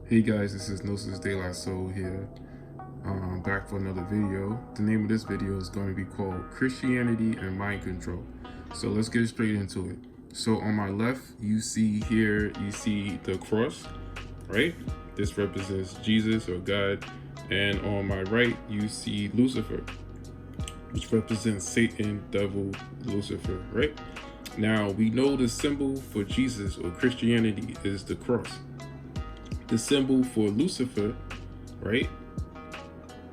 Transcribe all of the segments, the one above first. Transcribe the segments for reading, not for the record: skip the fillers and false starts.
Hey guys, this is Gnosis De La Soul here, back for another video. The name of this video is going to be called Christianity and Mind Control. So let's get straight into it. So on my left, you see the cross, right? This represents Jesus or God. And on my right, you see Lucifer, which represents Satan, devil, Lucifer, right? Now, we know the symbol for Jesus or Christianity is the cross. The symbol for Lucifer, right,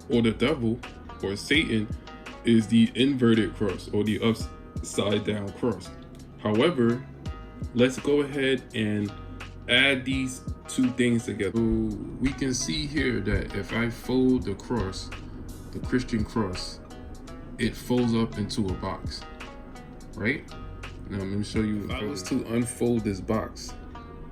or the devil, or Satan, is the inverted cross, or the upside down cross. However, let's go ahead and add these two things together. So we can see here that if I fold the cross, the Christian cross, it folds up into a box, right? Now let me show you. If I was to unfold this box,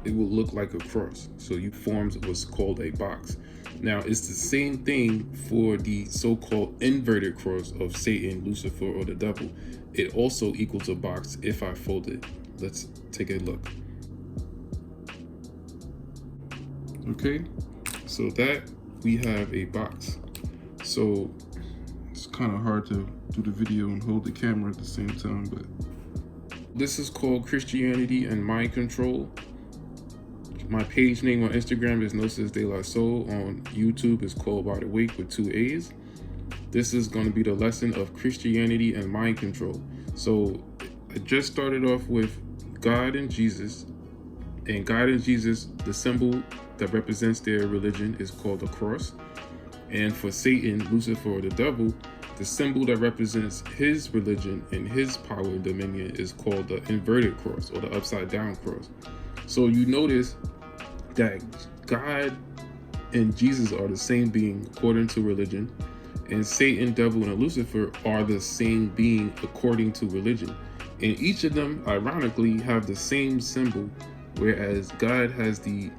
it will look like a cross. So you forms what's called a box. Now it's the same thing for the so-called inverted cross of Satan, Lucifer, or the devil. It also equals a box if I fold it. Let's take a look. Okay, so that we have a box. So it's kind of hard to do the video and hold the camera at the same time, but this is called Christianity and Mind Control. My page name on Instagram is Gnosis De La Soul. On YouTube is called By the Wake with 2 A's. This is going to be the lesson of Christianity and mind control. So I just started off with God and Jesus. And God and Jesus, the symbol that represents their religion is called the cross. And for Satan, Lucifer, or the devil, the symbol that represents his religion and his power and dominion is called the inverted cross, or the upside down cross. So you notice that God and Jesus are the same being according to religion, and Satan, devil, and Lucifer are the same being according to religion. And each of them, ironically, have the same symbol, whereas God has the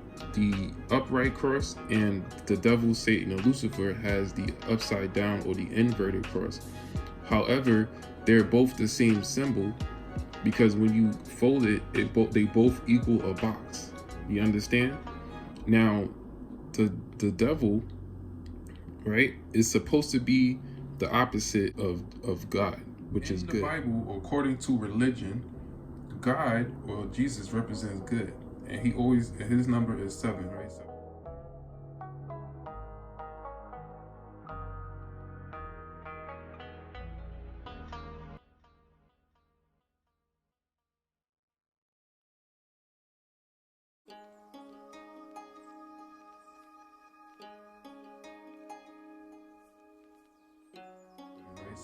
upright cross, and the devil, Satan, or Lucifer has the upside down or the inverted cross. However, they're both the same symbol, because when you fold it, they both equal a box. You understand? Now, the devil, right, is supposed to be the opposite of God, which is good. In the Bible, according to religion, God or Jesus represents good, and his number is 7, right? So,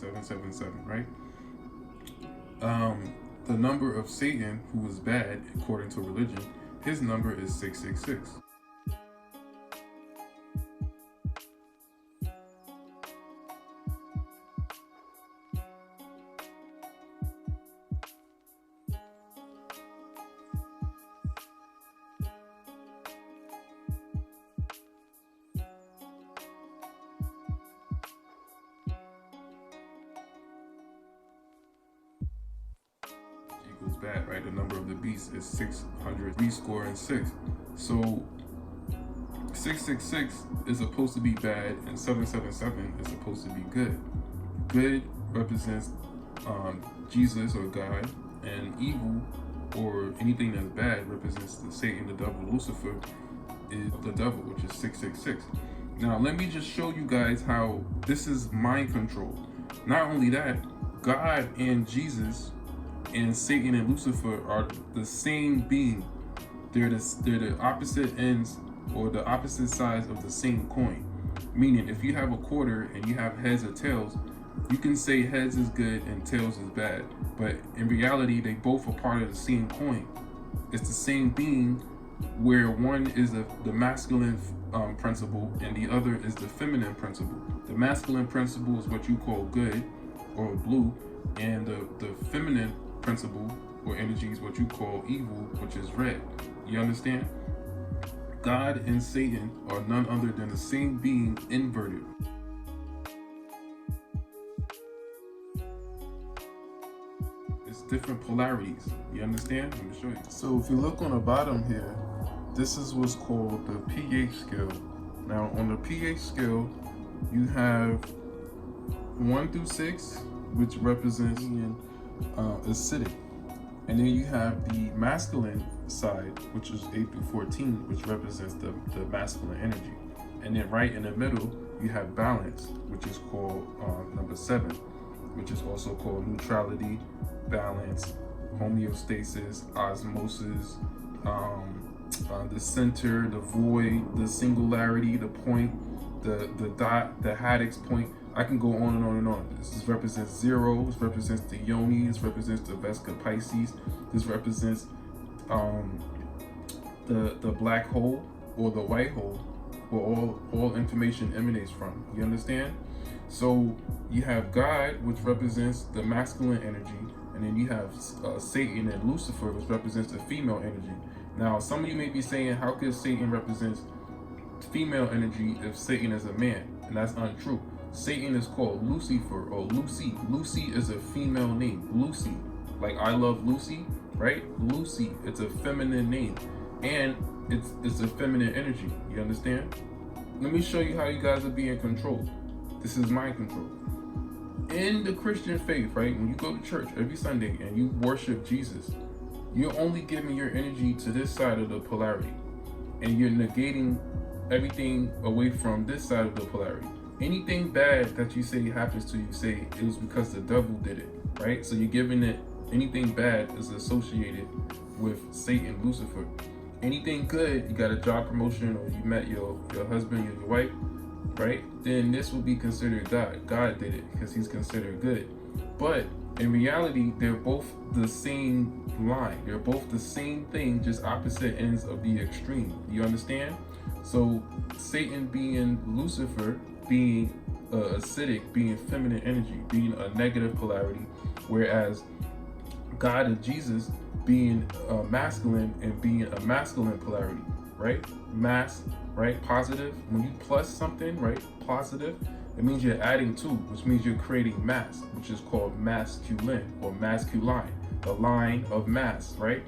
right, 777, right? The number of Satan, who is bad according to religion, his number is 666. Equals bad, right? The number of the beast is 600, score and 6. So 666 is supposed to be bad, and 777 is supposed to be good. Good represents Jesus or God, and evil or anything that's bad represents the Satan, the devil, Lucifer, is the devil, which is 666. Now let me just show you guys how this is mind control. Not only that, God and Jesus and Satan and Lucifer are the same being. They're the opposite ends, or the opposite sides of the same coin. Meaning, if you have a quarter and you have heads or tails, you can say heads is good and tails is bad. But in reality, they both are part of the same coin. It's the same being, where one is the masculine principle and the other is the feminine principle. The masculine principle is what you call good or blue, and the feminine principle or energy is what you call evil, which is red. You understand? God and Satan are none other than the same being inverted. It's different polarities. You understand? Let me show you. So if you look on the bottom here, this is what's called the pH scale. Now on the pH scale, you have 1 through 6, which represents acidic. And then you have the masculine side, which is 8 through 14, which represents the masculine energy. And then right in the middle, you have balance, which is called number 7, which is also called neutrality, balance, homeostasis, osmosis, the center, the void, the singularity, the point, the dot, the Haddix point. I can go on and on and on. This represents 0. This represents the yoni. This represents the Vesca Pisces. This represents the black hole or the white hole, where all information emanates from. You understand? So you have God, which represents the masculine energy, and then you have Satan and Lucifer, which represents the female energy. Now, some of you may be saying, how could Satan represent female energy if Satan is a man? And that's untrue. Satan is called Lucifer or Lucy. Lucy is a female name. Lucy, like I love Lucy, right? Lucy, it's a feminine name, and it's a feminine energy. You understand? Let me show you how you guys are being controlled. This is mind control. In the Christian faith, right? When you go to church every Sunday and you worship Jesus, you're only giving your energy to this side of the polarity, and you're negating everything away from this side of the polarity. Anything bad that you say happens to you, say it was because the devil did it, right? So you're giving it, anything bad is associated with Satan, Lucifer. Anything good, you got a job promotion, or you met your husband or your wife, right? Then this will be considered God. God did it because he's considered good. But in reality, they're both the same line. They're both the same thing, just opposite ends of the extreme. You understand? So Satan being Lucifer, being acidic, being feminine energy, being a negative polarity, whereas God and Jesus being masculine and being a masculine polarity, right? Mass, right? Positive. When you plus something, right? Positive, it means you're adding to, which means you're creating mass, which is called masculine or masculine, the line of mass, right?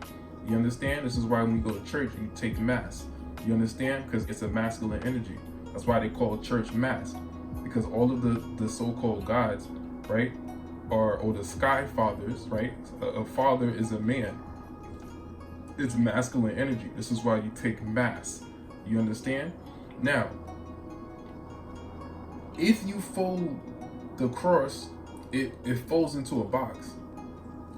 You understand? This is why when you go to church, you take mass. You understand? Because it's a masculine energy. That's why they call church mass, because all of the so-called gods, right, or the sky fathers, right? A father is a man. It's masculine energy. This is why you take mass. You understand? Now, if you fold the cross, it folds into a box.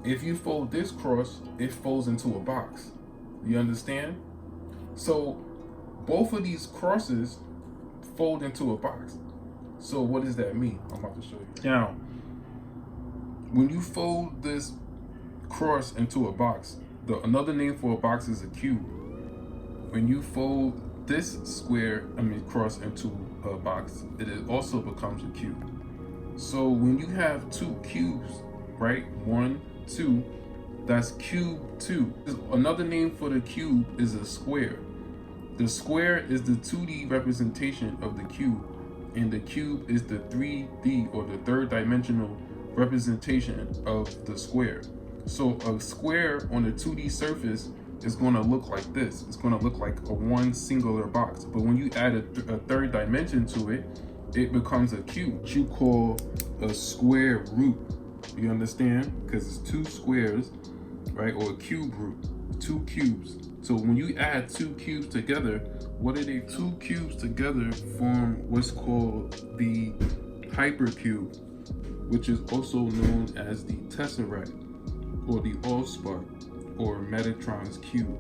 If you fold this cross, it folds into a box. You understand? So both of these crosses fold into a box. So what does that mean? I'm about to show you. Now, when you fold this cross into a box, another name for a box is a cube. When you fold this cross into a box, it also becomes a cube. So when you have two cubes, right? 1, 2, that's cube 2. Another name for the cube is a square. The square is the 2D representation of the cube, and the cube is the 3D or the third dimensional representation of the square. So a square on a 2D surface is going to look like this. It's going to look like a one singular box. But when you add a third dimension to it, it becomes a cube, which you call a square root. You understand? Because it's two squares, right? Or a cube root, 2 cubes. So when you add 2 cubes together, what are they? 2 cubes together form what's called the hypercube, which is also known as the tesseract, or the allspark, or Metatron's cube.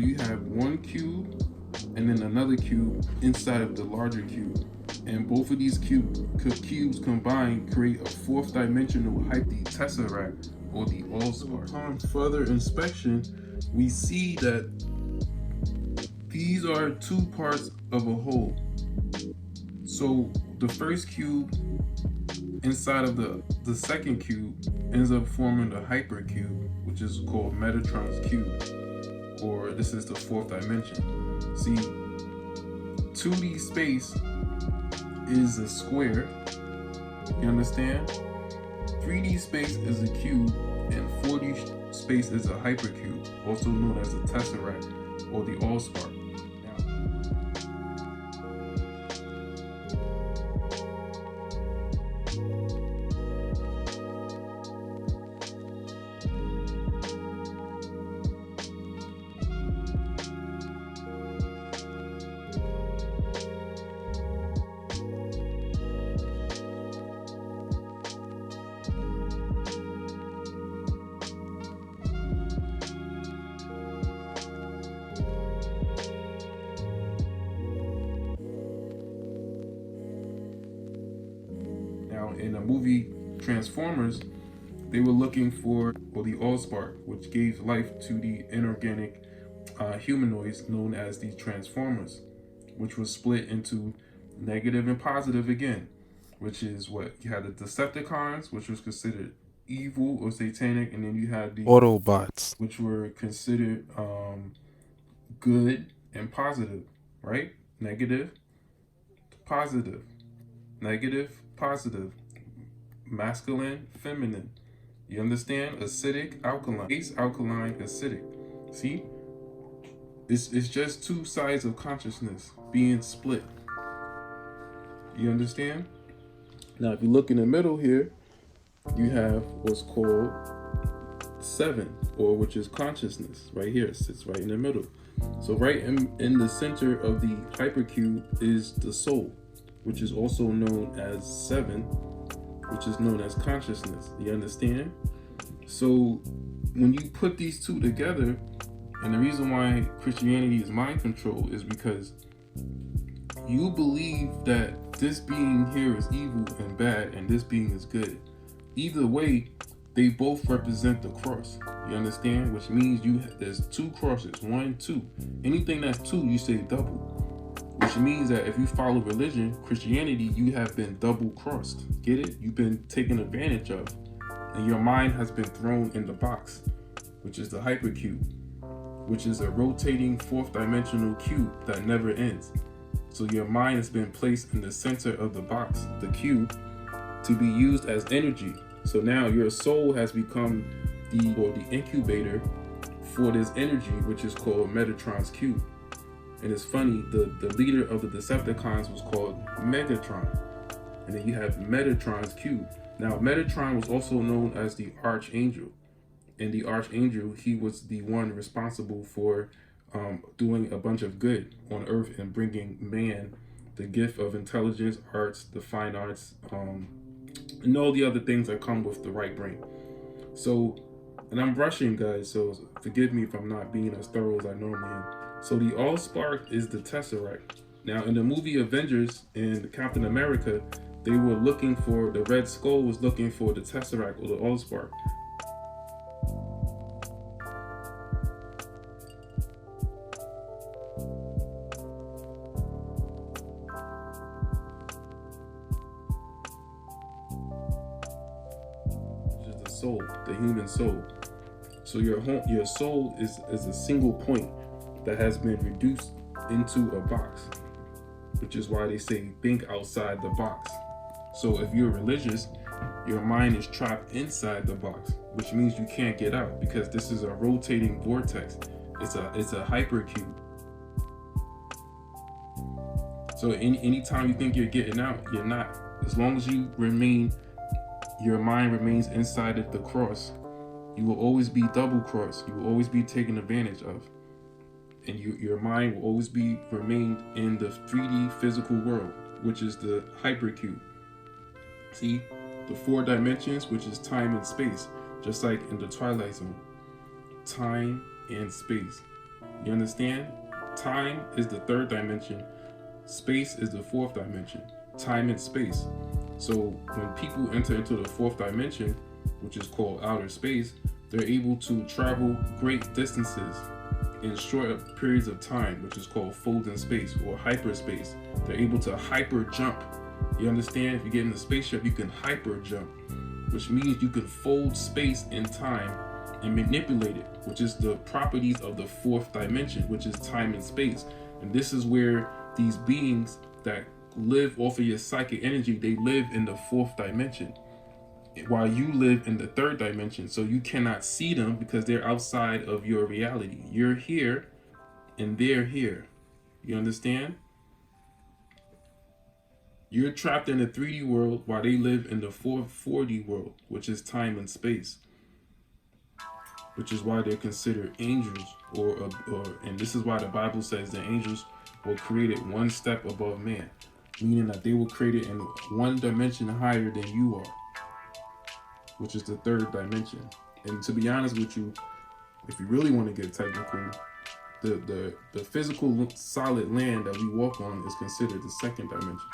you have one cube and then another cube inside of the larger cube. And both of these cubes combined create a fourth dimensional hyper, the tesseract, or the all-spark. Upon further inspection, we see that these are two parts of a whole. So the first cube inside of the second cube ends up forming the hypercube, which is called Metatron's cube, or this is the fourth dimension. See, 2D space is a square, you understand? 3D space is a cube, and 4D space is a hypercube, also known as the tesseract or the all-spark. In the movie Transformers, they were looking for the all-spark, which gave life to the inorganic humanoids known as the Transformers, which was split into negative and positive again, which is what you had the Decepticons, which was considered evil or satanic, and then you had the Autobots, which were considered good and positive, right? Negative, positive, negative, positive, masculine, feminine. You understand? Acidic, alkaline, base, alkaline, acidic. See? It's just two sides of consciousness being split. You understand? Now, if you look in the middle here, you have what's called 7, or which is consciousness. Right here, it sits right in the middle. So right in the center of the hypercube is the soul, which is also known as 7, which is known as consciousness. You understand? So when you put these two together, and the reason why Christianity is mind control is because you believe that this being here is evil and bad and this being is good. Either way, they both represent the cross. You understand? Which means there's two crosses, 1, 2. Anything that's 2, you say double. Which means that if you follow religion, Christianity, you have been double crossed. Get it? You've been taken advantage of. And your mind has been thrown in the box, which is the hypercube, which is a rotating fourth dimensional cube that never ends. So your mind has been placed in the center of the box, the cube, to be used as energy. So now your soul has become the incubator for this energy, which is called Metatron's cube. And it's funny, the leader of the Decepticons was called Megatron. And then you have Metatron's cube. Now, Metatron was also known as the Archangel. And the Archangel, he was the one responsible for doing a bunch of good on Earth and bringing man the gift of intelligence, arts, the fine arts, and all the other things that come with the right brain. So, and I'm rushing, guys, so forgive me if I'm not being as thorough as I normally am. So the all-spark is the tesseract. Now, in the movie Avengers and Captain America, they were looking for, the Red Skull was looking for the tesseract or the all-spark. Which is the soul, the human soul. So your soul is a single point that has been reduced into a box, which is why they say think outside the box. So if you're religious, your mind is trapped inside the box, which means you can't get out because this is a rotating vortex. It's a hypercube. So anytime you think you're getting out, you're not. As long as you remain, your mind remains inside of the cross, you will always be double crossed. You will always be taken advantage of. And your mind will always be remained in the 3D physical world, which is the hypercube. See, the 4 dimensions, which is time and space, just like in the Twilight Zone. Time and space. You understand? Time is the third dimension. Space is the fourth dimension. Time and space. So when people enter into the fourth dimension, which is called outer space, they're able to travel great distances in short periods of time, which is called folding space or hyperspace. They're able to hyper jump. You understand? If you get in the spaceship, you can hyper jump, which means you can fold space and time and manipulate it, which is the properties of the fourth dimension, which is time and space. And this is where these beings that live off of your psychic energy, they live in the fourth dimension, while you live in the third dimension. So you cannot see them because they're outside of your reality. You're here and they're here. You understand? You're trapped in the 3D world while they live in the 4D world, which is time and space. Which is why they're considered angels, and this is why the Bible says the angels were created one step above man, meaning that they were created in one dimension higher than you are, which is the third dimension. And to be honest with you, if you really want to get technical, the physical solid land that we walk on is considered the second dimension,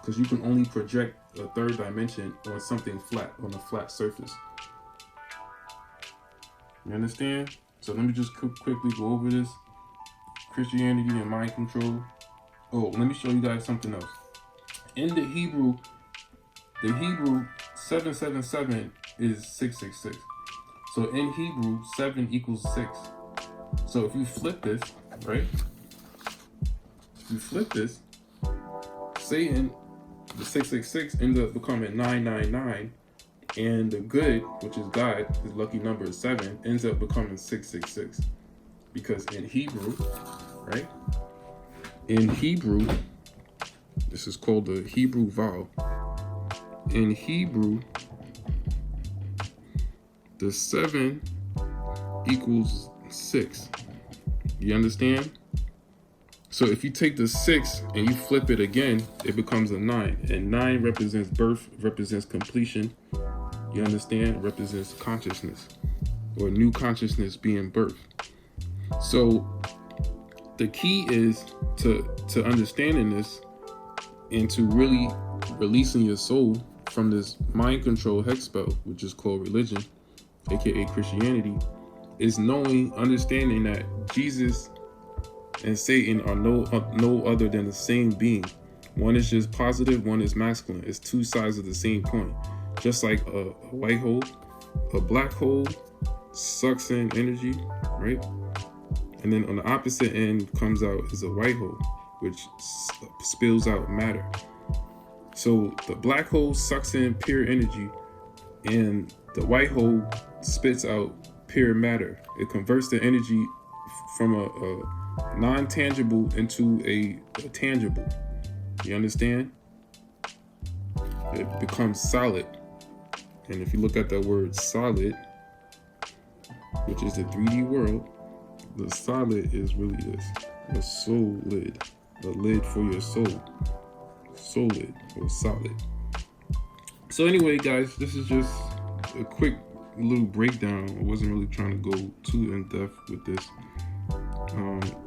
because you can only project a third dimension on something flat, on a flat surface. You understand? So let me just quickly go over this. Christianity and mind control. Oh, let me show you guys something else. In the Hebrew 777 is 666. So in Hebrew, 7 equals 6. So if you flip this, right? If you flip this, Satan, the 666 ends up becoming 999. And the good, which is God, his lucky number is 7, ends up becoming 666. Because in Hebrew, right? In Hebrew, this is called the Hebrew vowel. In Hebrew, the 7 equals 6. You understand? So if you take the 6 and you flip it again, it becomes a 9. And 9 represents birth, represents completion. You understand? Represents consciousness, or new consciousness being birthed. So the key is to understanding this and to really releasing your soul from this mind control hex spell, which is called religion, aka Christianity, is understanding that Jesus and Satan are no other than the same being. One is just positive, one is masculine. It's two sides of the same coin. Just like a white hole, a black hole sucks in energy, right? And then on the opposite end comes out is a white hole, which spills out matter. So the black hole sucks in pure energy, and the white hole spits out pure matter. It converts the energy from a non-tangible into a tangible. You understand? It becomes solid. And if you look at that word solid, which is the 3D world, the solid is really this, a soul lid, a lid for your soul, solid or solid. So anyway, guys, this is just a quick little breakdown. I wasn't really trying to go too in depth with this,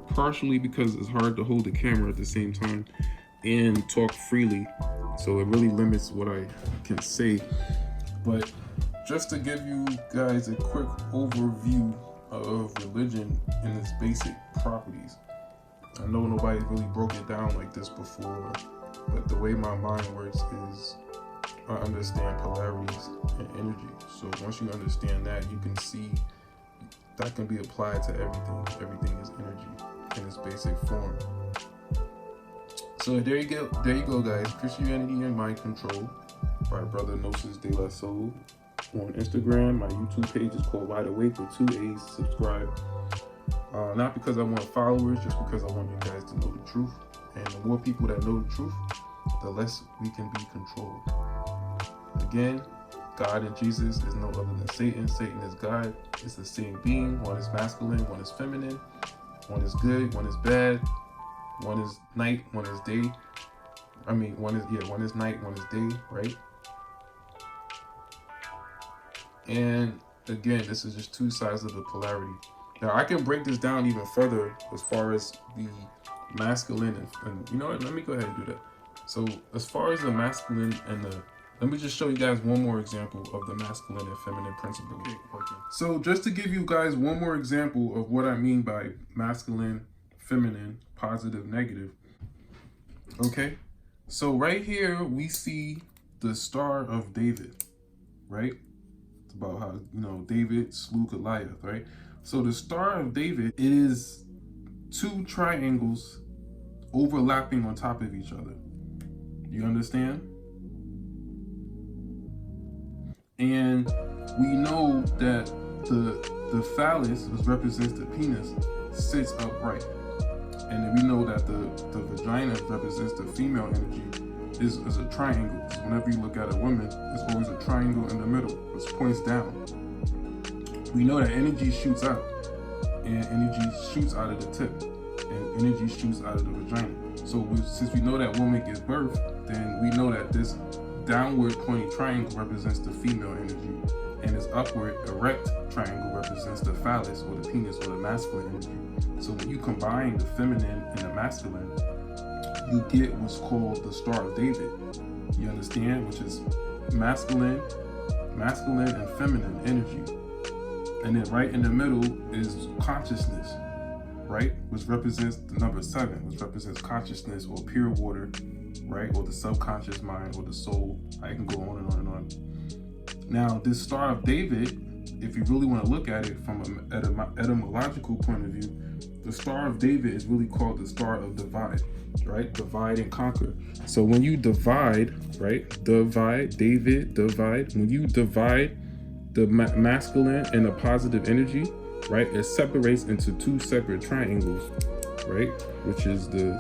partially because it's hard to hold the camera at the same time and talk freely, so it really limits what I can say. But just to give you guys a quick overview of religion and its basic properties. I know nobody's really broke it down like this before, but the way my mind works is I understand polarities and energy. So once you understand that, you can see that can be applied to everything. Everything is energy in its basic form. So there you go, guys. Christianity and Mind Control by Brother Gnosis De La Soul on Instagram. My YouTube page is called Wide Awake with 2 A's. Subscribe. Not because I want followers, just because I want you guys to know the truth. And the more people that know the truth, the less we can be controlled. Again, God and Jesus is no other than Satan. Satan is God. It's the same being. One is masculine, one is feminine. One is good, one is bad. One is night, one is day. One is night, one is day, right? And again, this is just two sides of the polarity. Now I can break this down even further as far as the masculine and you know what? Let me go ahead and do that. So as far as the masculine and the, let me just show you guys one more example of the masculine and feminine principle. Okay. So just to give you guys one more example of what I mean by masculine, feminine, positive, negative. Okay. So right here we see the Star of David, right? It's about how, you know, David slew Goliath, right? So the Star of David is two triangles overlapping on top of each other. You understand? And we know that the phallus, which represents the penis, sits upright. And then we know that the vagina represents the female energy is a triangle. So whenever you look at a woman, there's always a triangle in the middle, which points down. We know that energy shoots out, and energy shoots out of the tip, and energy shoots out of the vagina. So since we know that woman gives birth, then we know that this downward pointing triangle represents the female energy, and this upward erect triangle represents the phallus or the penis or the masculine energy. So when you combine the feminine and the masculine, you get what's called the Star of David. You understand? Which is masculine and feminine energy. And then right in the middle is consciousness, right? Which represents the number 7, which represents consciousness or pure water, right? Or the subconscious mind or the soul. I can go on and on and on. Now, this Star of David, if you really want to look at it from an etymological point of view, the Star of David is really called the Star of Divide, right? Divide and conquer. So when you divide, right? Divide, David, divide. When you divide the masculine and the positive energy, right? It separates into two separate triangles, right? Which is the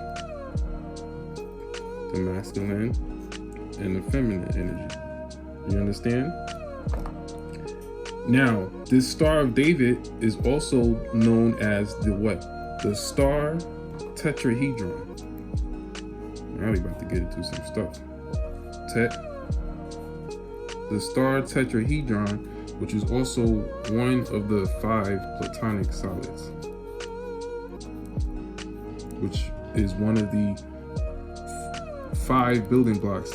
masculine and the feminine energy. You understand? Now, this Star of David is also known as the what? The star tetrahedron. Now we're about to get into some stuff. The star tetrahedron, which is also one of the 5 platonic solids, which is one of the 5 building blocks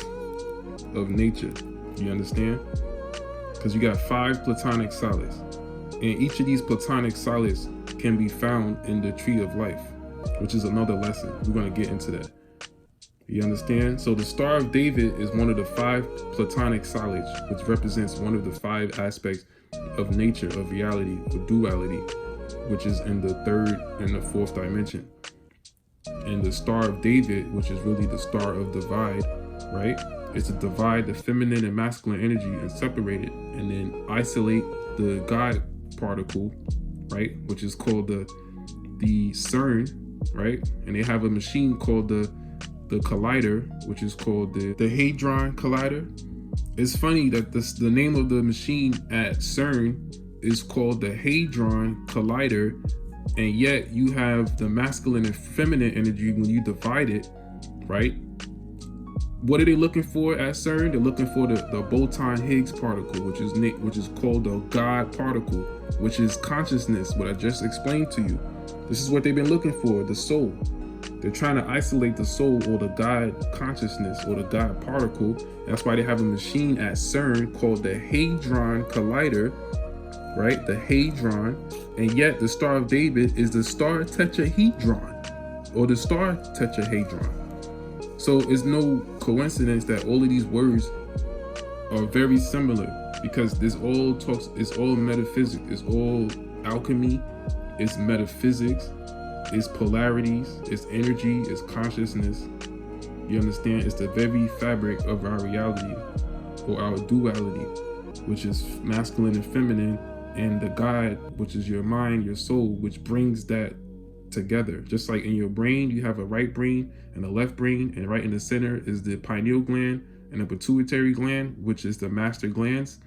of nature. You understand? Because you got 5 platonic solids, and each of these platonic solids can be found in the tree of life, which is another lesson. We're going to get into that. You understand? So the Star of David is one of the 5 platonic solids, which represents one of the 5 aspects of nature, of reality, or duality, which is in the 3rd and the 4th dimension. And the Star of David, which is really the Star of Divide, right? It's to divide the feminine and masculine energy and separate it, and then isolate the God particle, right? Which is called the CERN, right? And they have a machine called the collider, which is called the Hadron Collider. It's funny that the name of the machine at CERN is called the Hadron Collider, and yet you have the masculine and feminine energy when you divide it, right? What are they looking for at CERN? They're looking for the boson-Higgs particle, which is called the God particle, which is consciousness, what I just explained to you. This is what they've been looking for, the soul. They're trying to isolate the soul or the God consciousness or the God particle. That's why they have a machine at CERN called the Hadron Collider, right? The Hadron. And yet the Star of David is the star tetrahedron or the star tetrahedron. So it's no coincidence that all of these words are very similar, because it's all metaphysics, it's all alchemy, it's metaphysics, it's polarities, it's energy, it's consciousness. You understand? It's the very fabric of our reality or our duality, which is masculine and feminine, and the God, which is your mind, your soul, which brings that together. Just like in your brain, you have a right brain and a left brain, and right in the center is the pineal gland and the pituitary gland, which is the master glands,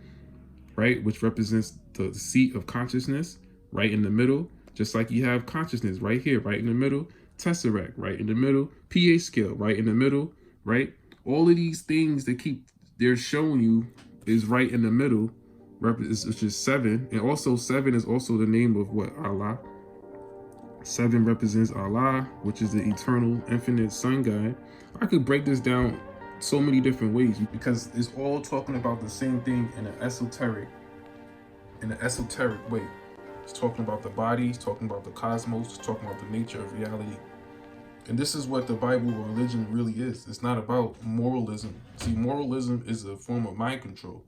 right? Which represents the seat of consciousness, right in the middle. Just like you have consciousness right here, right in the middle, tesseract, right in the middle, pH scale, right in the middle, right? All of these things they're showing you is right in the middle, which is 7. And also 7 is also the name of what? Allah. 7 represents Allah, which is the eternal, infinite sun god. I could break this down so many different ways because it's all talking about the same thing in an esoteric way. It's talking about the body, it's talking about the cosmos, it's talking about the nature of reality. And this is what the Bible or religion really is. It's not about moralism. See, moralism is a form of mind control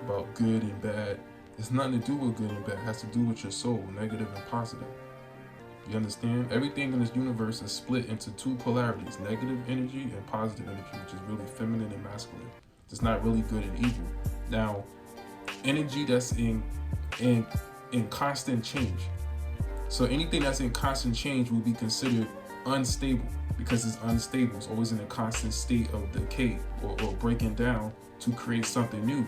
about good and bad. It's nothing to do with good and bad. It has to do with your soul, negative and positive. You understand? Everything in this universe is split into 2 polarities, negative energy and positive energy, which is really feminine and masculine. It's not really good and evil. Now, energy that's in constant change. So anything that's in constant change will be considered unstable because it's unstable. It's always in a constant state of decay or breaking down to create something new,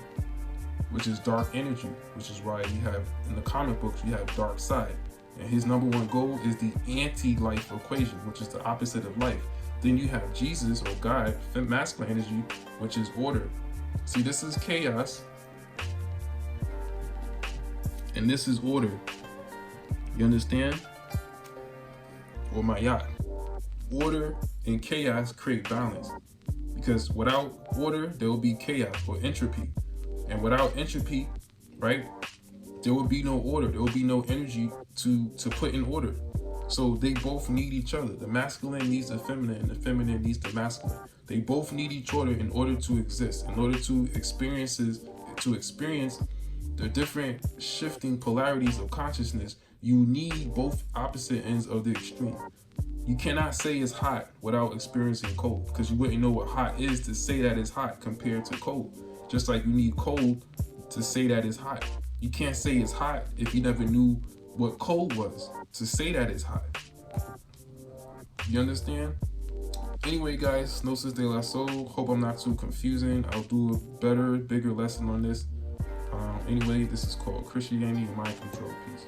which is dark energy, which is why you have in the comic books, you have dark side. And his number 1 goal is the anti-life equation, which is the opposite of life. Then you have Jesus or God, masculine energy, which is order. See, this is chaos, and this is order. You understand? Or Mayat. Order and chaos create balance. Because without order, there will be chaos or entropy. And without entropy, right, there will be no order. There will be no energy to put in order. So they both need each other. The masculine needs the feminine, and the feminine needs the masculine. They both need each other in order to exist, in order to experience the different shifting polarities of consciousness. You need both opposite ends of the extreme. You cannot say it's hot without experiencing cold, because you wouldn't know what hot is to say that it's hot compared to cold. Just like you need cold to say that it's hot. You can't say it's hot if you never knew what cold was to say that it's hot. You understand? Anyway, guys, Gnosis de la Soul. Hope I'm not too confusing. I'll do a better, bigger lesson on this. Anyway, this is called Christianity and Mind Control. Peace.